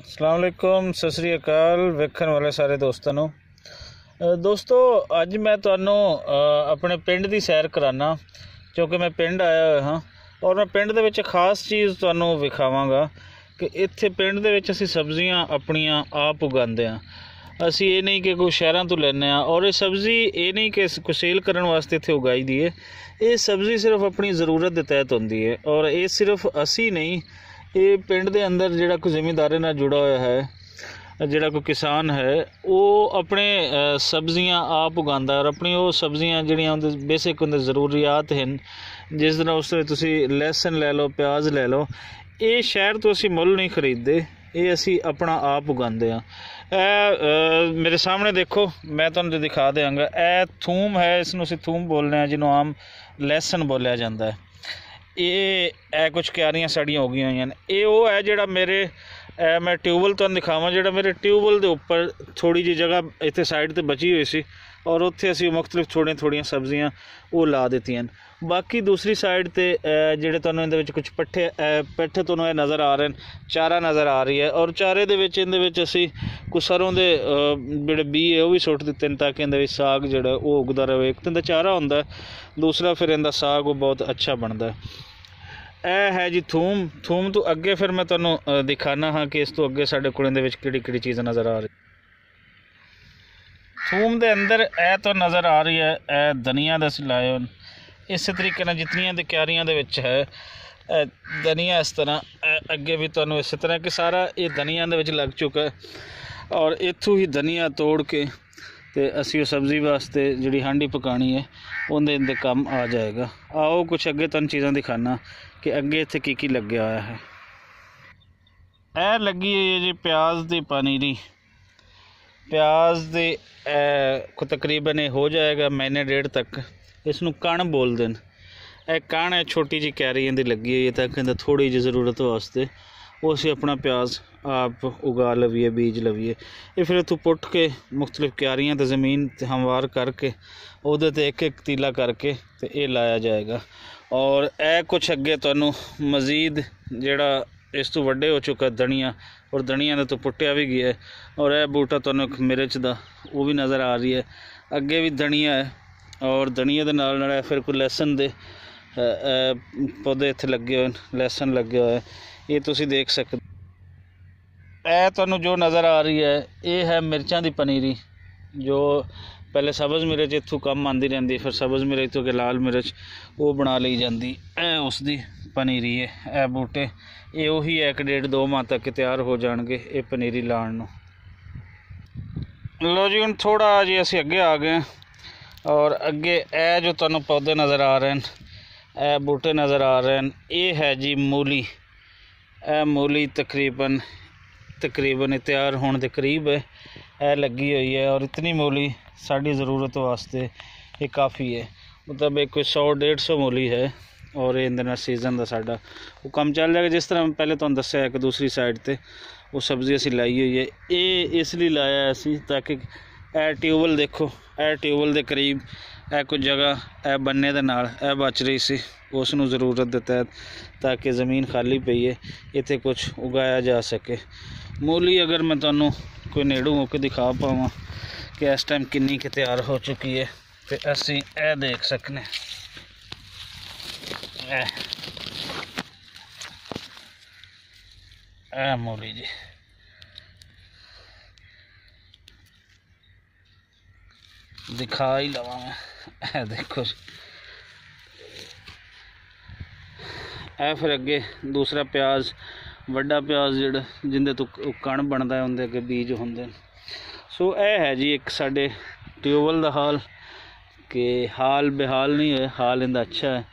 अस्सलाम वालेकुम, सत श्री अकाल वेखण वाले सारे दोस्तों ਨੂੰ। ਦੋਸਤੋ ਅੱਜ मैं ਤੁਹਾਨੂੰ ਆਪਣੇ ਪਿੰਡ ਦੀ ਸੈਰ ਕਰਾਨਾ ਕਿਉਂਕਿ मैं ਪਿੰਡ ਆਇਆ ਹੋਇਆ ਹਾਂ ਔਰ मैं ਪਿੰਡ ਦੇ ਵਿੱਚ ਖਾਸ ਚੀਜ਼ ਤੁਹਾਨੂੰ ਵਿਖਾਵਾਂਗਾ ਕਿ ਇੱਥੇ ਪਿੰਡ ਦੇ ਵਿੱਚ ਅਸੀਂ ਸਬਜ਼ੀਆਂ ਆਪਣੀਆਂ ਆਪ ਉਗਾਉਂਦੇ ਹਾਂ। ਅਸੀਂ ਇਹ ਨਹੀਂ ਕਿ ਕੋਈ ਸ਼ਹਿਰਾਂ ਤੋਂ ਲੈਂਦੇ ਹਾਂ ਔਰ ਇਹ ਸਬਜ਼ੀ ਇਹ ਨਹੀਂ ਕਿ ਕੋਈ ਸੇਲ ਕਰਨ ਵਾਸਤੇ ਇੱਥੇ ਉਗਾਈ ਦੀ ਹੈ। ਇਹ ਸਬਜ਼ੀ ਸਿਰਫ ਆਪਣੀ ਜ਼ਰੂਰਤ ਦੇ ਤਹਿਤ ਹੁੰਦੀ ਹੈ ਔਰ ਇਹ ਸਿਰਫ ਅਸੀਂ ਨਹੀਂ, ਇਹ ਪਿੰਡ ਦੇ ਅੰਦਰ ਜਿਹੜਾ ਕੋਈ ਜ਼ਿਮੀਂਦਾਰਾਂ ਨਾਲ ਜੁੜਾ ਹੋਇਆ ਹੈ, ਜਿਹੜਾ ਕੋਈ ਕਿਸਾਨ ਹੈ, ਉਹ ਆਪਣੇ ਸਬਜ਼ੀਆਂ ਆਪ ਉਗਾਉਂਦਾ ਔਰ ਆਪਣੀ ਉਹ ਸਬਜ਼ੀਆਂ ਜਿਹੜੀਆਂ ਉਹਦੇ ਬੇਸਿਕ ਉਹਦੇ ਜ਼ਰੂਰੀਆਤ ਹਨ, ਜਿਸ ਤਰ੍ਹਾਂ ਉਸ ਵਿੱਚ ਤੁਸੀਂ ਲਸਣ ਲੈ ਲਓ, ਪਿਆਜ਼ ਲੈ ਲਓ, ਇਹ ਸ਼ਹਿਰ ਤੋਂ ਅਸੀਂ ਮੁੱਲ ਨਹੀਂ ਖਰੀਦਦੇ, ਇਹ ਅਸੀਂ ਆਪਣਾ ਆਪ ਉਗਾਉਂਦੇ ਹਾਂ। ਇਹ ਮੇਰੇ ਸਾਹਮਣੇ ਦੇਖੋ, ਮੈਂ ਤੁਹਾਨੂੰ ਦਿਖਾ ਦਿਆਂਗਾ। ਇਹ ਥੂਮ ਹੈ, ਇਸ ਨੂੰ ਅਸੀਂ ਥੂਮ ਬੋਲਦੇ ਹਾਂ, ਜਿਹਨੂੰ ਆਮ ਲਸਣ ਬੋਲਿਆ ਜਾਂਦਾ ਹੈ। ਇਹ ਕੁਛ ਕਿਆਰੀਆਂ ਸਾਡੀਆਂ ਹੋ ਗਈਆਂ ਹੋਈਆਂ ਨੇ। ਇਹ ਉਹ ਹੈ ਜਿਹੜਾ ਮੇਰੇ मैं ट्यूबवैल ਤੁਹਾਨੂੰ ਦਿਖਾਵਾਂ, ਜਿਹੜਾ ਮੇਰੇ ਟਿਊਬਵੈਲ ਦੇ ਉੱਪਰ ਥੋੜ੍ਹੀ ਜਿਹੀ ਜਗ੍ਹਾ ਇੱਥੇ ਸਾਈਡ 'ਤੇ ਬਚੀ ਹੋਈ ਸੀ ਔਰ ਉੱਥੇ ਅਸੀਂ ਮੁਖਤਲਿਫ ਥੋੜ੍ਹੀਆਂ ਸਬਜ਼ੀਆਂ ਉਹ ਲਾ ਦਿੱਤੀਆਂ। ਬਾਕੀ ਦੂਸਰੀ ਸਾਈਡ 'ਤੇ ਜਿਹੜੇ ਤੁਹਾਨੂੰ ਇਹਦੇ ਵਿੱਚ ਕੁਛ ਪੱਠੇ ਤੁਹਾਨੂੰ ਇਹ ਨਜ਼ਰ ਆ ਰਹੇ ਨੇ, ਚਾਰਾ ਨਜ਼ਰ ਆ ਰਹੀ ਹੈ ਔਰ ਚਾਰੇ ਦੇ ਵਿੱਚ ਇਹਦੇ ਵਿੱਚ ਅਸੀਂ ਕੁਛ ਸਰੋਂ ਦੇ ਜਿਹੜੇ ਬੀਜ ਹੈ ਉਹ ਵੀ ਸੁੱਟ ਦਿੱਤੇ ਨੇ ਤਾਂ ਕਿ ਇਹਦੇ ਵਿੱਚ ਸਾਗ ਜਿਹੜਾ ਉਹ ਉੱਗਦਾ ਰਹੇ। ਇੱਕ ਤਾਂ ਇਹਦਾ ਚਾਰਾ ਹੁੰਦਾ, ਦੂਸਰਾ ਫਿਰ ਇਹਦਾ ਸਾਗ ਉਹ ਬਹੁਤ ਅੱਛਾ ਬਣਦਾ। ਇਹ ਹੈ ਜੀ ਥੂਮ। ਥੂਮ ਤੋਂ ਅੱਗੇ ਫਿਰ ਮੈਂ ਤੁਹਾਨੂੰ ਦਿਖਾਣਾ ਹਾਂ ਕਿ ਇਸ ਤੋਂ ਅੱਗੇ ਸਾਡੇ ਕੋਲ ਇਹਦੇ ਵਿੱਚ ਕਿਹੜੀ ਚੀਜ਼ ਨਜ਼ਰ ਆ ਰਹੀ। ਥੂਮ ਦੇ ਅੰਦਰ ਇਹ ਤੋਂ ਨਜ਼ਰ ਆ ਰਹੀ ਹੈ ਇਹ ਧਨੀਆ ਦਾ ਅਸੀਂ ਲਾਏ ਹੋਣ। ਇਸੇ ਤਰੀਕੇ ਨਾਲ ਜਿਤਨੀਆਂ ਦੇ ਕਿਆਰੀਆਂ ਦੇ ਵਿੱਚ ਹੈ ਧਨੀਆ, ਇਸ ਤਰ੍ਹਾਂ ਅੱਗੇ ਵੀ ਤੁਹਾਨੂੰ ਇਸੇ ਤਰ੍ਹਾਂ ਕਿ ਸਾਰਾ ਇਹ ਧਨੀਆ ਦੇ ਵਿੱਚ ਲੱਗ ਚੁੱਕਾ ਹੈ ਔਰ ਇੱਥੋਂ ਹੀ ਧਨੀਆ ਤੋੜ ਕੇ ਤੇ ਅਸੀਂ ਉਹ ਸਬਜ਼ੀ ਵਾਸਤੇ ਜਿਹੜੀ ਹਾਂਡੀ ਪਕਾਣੀ ਹੈ ਉਹਦੇ ਕੰਮ ਆ ਜਾਏਗਾ। ਆਓ ਕੁਛ ਅੱਗੇ ਤੁਹਾਨੂੰ ਚੀਜ਼ਾਂ ਦਿਖਾਣਾ ਕਿ ਅੱਗੇ ਇੱਥੇ ਕੀ ਲੱਗਿਆ ਹੋਇਆ ਹੈ। ਇਹ ਲੱਗੀ ਹੋਈ ਹੈ ਜੀ ਪਿਆਜ਼ ਦੀ ਪਨੀਰੀ। ਪਿਆਜ਼ ਦੇ ਕੋ ਤਕਰੀਬਨ ਇਹ ਹੋ ਜਾਏਗਾ ਮਹੀਨੇ ਡੇਢ ਤੱਕ। ਇਸ ਨੂੰ ਕਣ ਬੋਲਦੇ ਨੇ। ਇਹ ਕਣ ਹੈ, ਛੋਟੀ ਜਿਹੀ ਕੈਰੀ ਇਹਦੀ ਲੱਗੀ ਹੋਈ ਹੈ ਤਾਂ ਕਹਿੰਦਾ ਥੋੜ੍ਹੀ ਜਿਹੀ ਜ਼ਰੂਰਤ ਵਾਸਤੇ ਉਹ ਅਸੀਂ ਆਪਣਾ ਪਿਆਜ਼ ਆਪ ਉਗਾ ਲਵੀਏ, ਬੀਜ ਲਵੀਏ। ਇਹ ਫਿਰ ਇੱਥੋਂ ਪੁੱਟ ਕੇ ਮੁਖਤਲਿਫ ਕਿਆਰੀਆਂ 'ਤੇ ਜ਼ਮੀਨ 'ਤੇ ਹਮਵਾਰ ਕਰਕੇ ਉਹਦੇ 'ਤੇ ਇੱਕ ਤੀਲਾ ਕਰਕੇ ਤੇ ਇਹ ਲਾਇਆ ਜਾਏਗਾ। ਔਰ ਇਹ ਕੁਛ ਅੱਗੇ ਤੁਹਾਨੂੰ ਮਜ਼ੀਦ ਜਿਹੜਾ ਇਸ ਤੋਂ ਵੱਡੇ ਹੋ ਚੁੱਕਾ ਧਨੀਆ ਔਰ ਧਨੀਆ ਦੇ ਤੋਂ ਪੁੱਟਿਆ ਵੀ ਗਿਆ ਔਰ ਇਹ ਬੂਟਾ ਤੁਹਾਨੂੰ ਇੱਕ ਮਿਰਚ ਦਾ ਉਹ ਵੀ ਨਜ਼ਰ ਆ ਰਹੀ ਹੈ। ਅੱਗੇ ਵੀ ਧਨੀਆ ਹੈ ਔਰ ਧਨੀਆ ਦੇ ਨਾਲ ਫਿਰ ਕੋਈ ਲਸਣ ਦੇ ਪੌਦੇ ਇੱਥੇ ਲੱਗੇ ਹੋਏ, ਲਸਣ ਲੱਗਿਆ ਹੋਇਆ, ਇਹ ਤੁਸੀਂ ਦੇਖ ਸਕਦੇ। ਇਹ ਤੁਹਾਨੂੰ ਜੋ ਨਜ਼ਰ ਆ ਰਹੀ ਹੈ ਇਹ ਹੈ ਮਿਰਚਾਂ ਦੀ ਪਨੀਰੀ, ਜੋ ਪਹਿਲੇ ਸਬਜ਼ ਮਿਰਚ ਇੱਥੋਂ ਕੰਮ ਆਉਂਦੀ ਰਹਿੰਦੀ, ਫਿਰ ਸਬਜ਼ ਮਿਰਚ ਤੋਂ ਕਿ ਲਾਲ ਮਿਰਚ ਉਹ ਬਣਾ ਲਈ ਜਾਂਦੀ। ਇਹ ਉਸ ਦੀ ਪਨੀਰੀ ਹੈ। ਇਹ ਬੂਟੇ ਇਹ ਉਹੀ 1.5-2 ਮਾਹ ਤੱਕ ਤਿਆਰ ਹੋ ਜਾਣਗੇ ਇਹ ਪਨੀਰੀ ਲਾਉਣ ਨੂੰ। ਲਓ ਜੀ, ਹੁਣ ਥੋੜ੍ਹਾ ਜਿਹਾ ਅਸੀਂ ਅੱਗੇ ਆ ਗਏ ਔਰ ਅੱਗੇ ਇਹ ਜੋ ਤੁਹਾਨੂੰ ਪੌਦੇ ਨਜ਼ਰ ਆ ਰਹੇ ਨੇ, ਇਹ ਬੂਟੇ ਨਜ਼ਰ ਆ ਰਹੇ ਨੇ, ਇਹ ਹੈ ਜੀ ਮੂਲੀ। ਇਹ ਮੂਲੀ ਤਕਰੀਬਨ ਤਿਆਰ ਹੋਣ ਦੇ ਕਰੀਬ ਹੈ। ਇਹ ਲੱਗੀ ਹੋਈ ਹੈ ਔਰ ਇਤਨੀ ਮੂਲੀ ਸਾਡੀ ਜ਼ਰੂਰਤ ਵਾਸਤੇ ਇਹ ਕਾफ़ी ਹੈ। ਮਤਲਬ ਇਹ ਕੋਈ 100-150 ਮੂਲੀ ਹੈ ਔਰ ਇਹਦੇ ਨਾਲ ਸੀਜ਼ਨ ਦਾ ਸਾਡਾ ਉਹ ਕੰਮ ਚੱਲ ਜਾਏਗਾ। ਜਿਸ ਤਰ੍ਹਾਂ ਪਹਿਲੇ ਤੁਹਾਨੂੰ ਦੱਸਿਆ ਕਿ ਦੂਸਰੀ ਸਾਈਡ 'ਤੇ ਉਹ ਸਬਜ਼ੀ ਅਸੀਂ ਲਾਈ ਹੋਈ ਹੈ। ਇਹ ਇਸ ਲਈ ਲਾਇਆ ਅਸੀਂ ਤਾਂ ਕਿ ਇਹ ਟਿਊਬਵੈਲ ਦੇਖੋ, ਇਹ ਟਿਊਬਵੈਲ ਦੇ ਕਰੀਬ ਇਹ ਕੁਝ ਜਗ੍ਹਾ ਇਹ ਬੰਨੇ ਦੇ ਨਾਲ ਇਹ ਬਚ ਰਹੀ ਸੀ, ਉਸ ਨੂੰ ਜ਼ਰੂਰਤ ਦੇ ਤਹਿਤ ਤਾਂ ਕਿ ਜ਼ਮੀਨ ਖਾਲੀ ਪਈ ਹੈ ਇੱਥੇ ਕੁਛ ਉਗਾਇਆ ਜਾ ਸਕੇ। ਮੂਲੀ ਅਗਰ ਮੈਂ ਤੁਹਾਨੂੰ ਕੋਈ ਨੇੜੋਂ ਹੋ ਕੇ ਦਿਖਾ ਪਾਵਾਂ ਕਿ ਇਸ ਟਾਈਮ ਕਿੰਨੀ ਕੁ ਤਿਆਰ ਹੋ ਚੁੱਕੀ ਹੈ ਤੇ ਅਸੀਂ ਇਹ ਦੇਖ ਸਕਨੇ। ਇਹ ਮੂਲੀ ਜੀ ਦਿਖਾ ਹੀ ਲਵਾਂ ਮੈਂ। ਇਹ ਦੇਖੋ ਜੀ, ਇਹ ਫਿਰ ਅੱਗੇ ਦੂਸਰਾ ਪਿਆਜ਼, ਵੱਡਾ ਪਿਆਜ਼ ਜਿਹੜਾ ਜਿੰਦੇ ਤੋਂ ਕਣ ਬਣਦਾ ਉਹਦੇ ਅੱਗੇ ਬੀਜ ਹੁੰਦੇ ਨੇ। ਸੋ ਇਹ ਹੈ ਜੀ ਇੱਕ ਸਾਡੇ ਟਿਊਬਵੈਲ ਦਾ ਹਾਲ, ਕਿ ਹਾਲ ਬੇਹਾਲ ਨਹੀਂ ਹੋਇਆ, ਹਾਲ ਇਹਦਾ ਅੱਛਾ ਹੈ।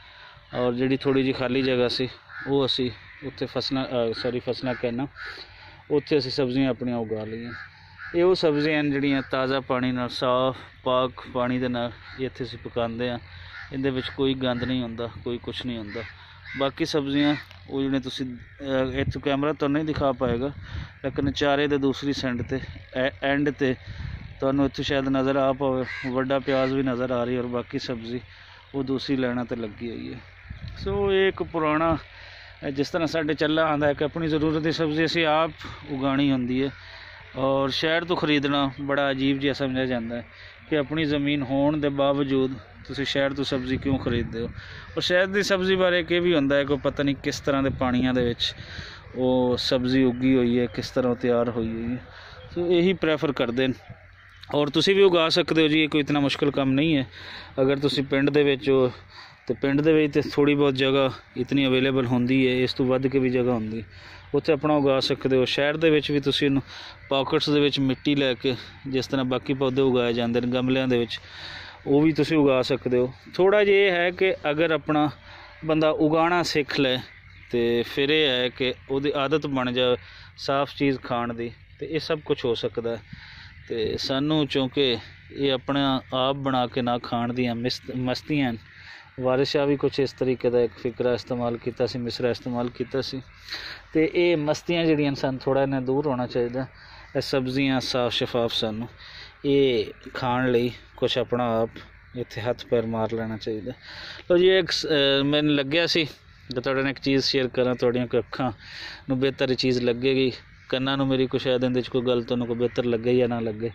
ਔਰ ਜਿਹੜੀ ਥੋੜ੍ਹੀ ਜਿਹੀ ਖਾਲੀ ਜਗ੍ਹਾ ਸੀ ਉਹ ਅਸੀਂ ਉੱਥੇ ਫਸਲਾਂ ਕਹਿਣਾ, ਉੱਥੇ ਅਸੀਂ ਸਬਜ਼ੀਆਂ ਆਪਣੀਆਂ ਉਗਾ ਲਈਆਂ। ਇਹ ਉਹ ਸਬਜ਼ੀਆਂ ਹਨ ਜਿਹੜੀਆਂ ਤਾਜ਼ਾ ਪਾਣੀ ਨਾਲ, ਸਾਫ਼ ਪਾਕ ਪਾਣੀ ਦੇ ਨਾਲ ਇੱਥੇ ਅਸੀਂ ਪਕਾਉਂਦੇ ਹਾਂ। ਇਹਦੇ ਵਿੱਚ ਕੋਈ ਗੰਦ ਨਹੀਂ ਹੁੰਦਾ, ਕੋਈ ਕੁਛ ਨਹੀਂ ਹੁੰਦਾ। ਬਾਕੀ ਸਬਜ਼ੀਆਂ ਉਹ ਜਿਹੜੇ ਤੁਸੀਂ ਇੱਥੋਂ ਕੈਮਰਾ ਤੁਹਾਨੂੰ ਨਹੀਂ ਦਿਖਾ ਪਾਏਗਾ, ਲੇਕਿਨ ਚਾਰੇ ਦੇ ਦੂਸਰੀ ਸਾਈਡ 'ਤੇ ਐਂਡ 'ਤੇ ਤੁਹਾਨੂੰ ਇੱਥੋਂ ਸ਼ਾਇਦ ਨਜ਼ਰ ਆ ਪਾਵੇ, ਵੱਡਾ ਪਿਆਜ਼ ਵੀ ਨਜ਼ਰ ਆ ਰਹੀ ਔਰ ਬਾਕੀ ਸਬਜ਼ੀ ਉਹ ਦੂਸਰੀ ਲਾਈਨਾਂ 'ਤੇ ਲੱਗੀ ਹੋਈ ਹੈ। ਸੋ ਇਹ ਇੱਕ ਪੁਰਾਣਾ जिस तरह साढ़े चला आंदा है कि अपनी ज़रूरत की सब्ज़ी असी आप उगानी होंदी है और शहर तो खरीदना बड़ा अजीब जिहा समझा जाता है कि अपनी ज़मीन होने के बावजूद तुसी शहर तो सब्ज़ी क्यों खरीदते हो। और शहर की सब्ज़ी बारे ये भी होंदा है कि पता नहीं किस तरह के पानियां दे विच वो सब्ज़ी उगी हुई है, किस तरह तैयार हुई हुई है। तो यही प्रैफर करते हैं और तुसी भी उगा सकते हो जी, ये कोई इतना मुश्किल काम नहीं है। अगर तुसी पिंड दे विच हो तो पिंड दे विच ते थोड़ी बहुत जगह इतनी अवेलेबल होंदी है, इस तो वध के भी जगह होंदी, उत्थे अपना उगा सकते हो। शहर दे विच भी तुसी इहनूं पॉकेट्स दे विच मिट्टी लैके जिस तरह बाकी पौधे उगाए जाते हैं गमलियां दे विच, वो भी तुसी उगा सकते हो। थोड़ा जिहा ये है कि अगर अपना बंदा उगाना सीख ले तो फिर यह है कि उसकी आदत बन जाए साफ चीज़ खाण दी, तो ये सब कुछ हो सकता है। तो सानू चूँकि ये अपना आप बना के ना खाण दियां मस्तियां, वारिस शाह भी कुछ इस तरीके का एक फिकरा इस्तेमाल किया, मिसरा इस्तेमाल किया। तो ये मस्तियां जिहड़ियां सन थोड़ा इन्हें दूर होना चाहिए। सब्जियां साफ शफाफ सानू ये खाण लई कुछ अपना आप इत्थे हथ पैर मार लेना चाहिए। तो जी एक मैनूं लग्या सी कि तुहाडे नाल एक चीज़ शेयर करा, तुहाडीआं अखां नूं बेहतर चीज़ लगेगी, कन्नां नूं मेरी कुछ शायद इहदे च कोई गल तुहानूं कोई बेहतर लगे या ना लगे,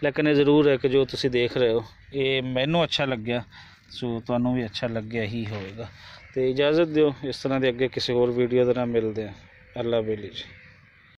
लेकिन ये ज़रूर है कि जो तुसीं देख रहे हो ये मैनूं अच्छा लग्या, सो तुहानूं भी अच्छा लग्या ही होएगा। तो इजाज़त दिओ, इस तरह के अगे किसी होर वीडियो दे नाल मिलदे हैं। अल्लाह बेली जी।